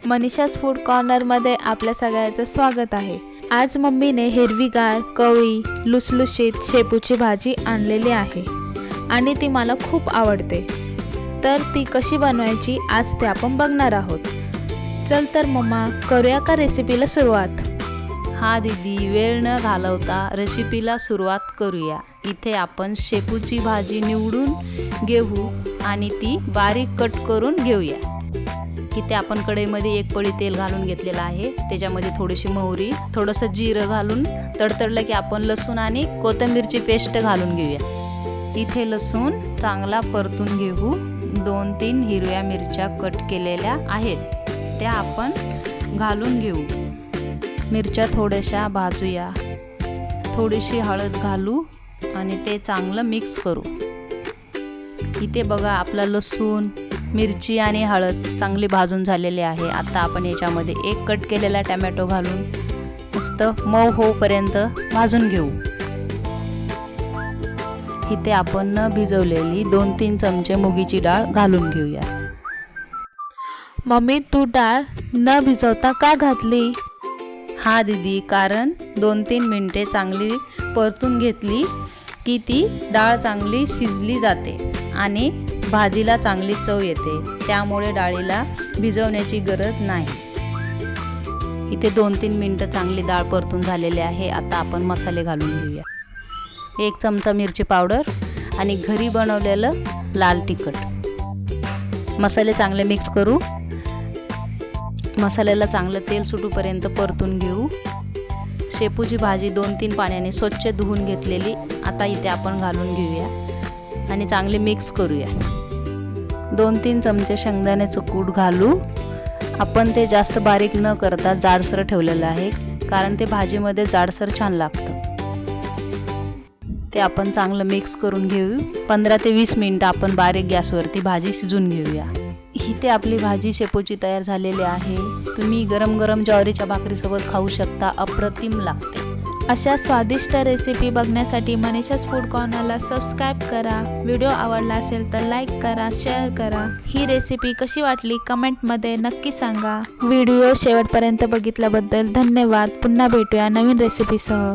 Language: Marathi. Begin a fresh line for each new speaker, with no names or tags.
मनीषाज फूड कॉर्नरमध्ये आपल्या सगळ्यांचं स्वागत आहे। आज मम्मीने हिरवीगार कवळी लुसलुशीत शेपूची भाजी आणलेली आहे आणि ती मला खूप आवडते। तर ती कशी बनवायची आज ते आपण बघणार आहोत। चल तर मम्मा करूया का रेसिपीला सुरुवात।
हा दीदी, वेळ न घालवता रेसिपीला सुरुवात करूया। इथे आपण शेपूची भाजी निवडून घेऊ आणि ती बारीक कट करून घेऊया। इथे आपण कढईमध्ये एक पळी तेल घालून घेतलेलं आहे। त्याच्यामध्ये थोडीशी मोहरी, थोडंसं जिरं घालून तडतडलं की आपण लसूण आणि कोथिंबीरची पेस्ट घालून घेऊया। इथे लसूण चांगला परतून घेऊ। 2-3 हिरव्या मिरच्या कट केलेल्या आहेत त्या आपण घालून घेऊ। मिरच्या थोड्याशा भाजूया। थोडीशी हळद घालू आणि ते चांगलं मिक्स करू। इथे बघा आपला लसूण, मिरची आणि हळद चांगली भाजून झालेली आहे। आता आपण याच्यामध्ये एक कट केलेला टोमॅटो घालून मस्त मऊ होईपर्यंत भाजून घेऊ। इथे आपण न भिजवलेली 2-3 चमचे मुगीची डाळ घालून घेऊया।
मम्मी तू डाळ न भिजवता का घातली?
हा दीदी, कारण 2-3 मिनिटे चांगली परतून घेतली की ती डाळ चांगली शिजली जाते आणि भाजीला चांगली चव येते। त्यामुळे डाळीला भिजवण्याची गरज नाही। इथे 2-3 मिनिटं चांगली डाळ परतून झालेली आहे। आता आपण मसाले घालून घेऊया। 1 चमचा मिरची पावडर आणि घरी बनवलेलं लाल तिखट। मसाले चांगले मिक्स करू। मसाल्याला चांगलं तेल सुटूपर्यंत परतून घेऊ। शेपूची भाजी 2-3 पाण्याने स्वच्छ धुवून घेतलेली आता इथे आपण घालून घेऊया आणि चांगले मिक्स करूया। 2-3 चमचे शेंगदाण्याचं कूट घालू। आपण ते जास्त बारीक न करता जाडसर ठेवलेलं आहे, कारण ते भाजीमध्ये जाडसर छान लागतं। ते आपण चांगलं मिक्स करून घेऊ। 15 ते 20 मिनिटं आपण बारीक गॅसवरती भाजी शिजून घेऊया। इथे आपली भाजी शेपूची तयार झालेली आहे। तुम्ही गरम गरम ज्वारीच्या भाकरीसोबत खाऊ शकता, अप्रतिम लागते।
अशा स्वादिष्ट रेसिपी बघण्यासाठी मनीषाज फूड कॉर्नरला सबस्क्राईब करा। व्हिडिओ आवडला असेल तर लाईक करा, शेअर करा। ही रेसिपी कशी वाटली कमेंटमध्ये नक्की सांगा। व्हिडिओ शेवटपर्यंत बघितल्याबद्दल धन्यवाद। पुन्हा भेटूया नवीन रेसिपीसह।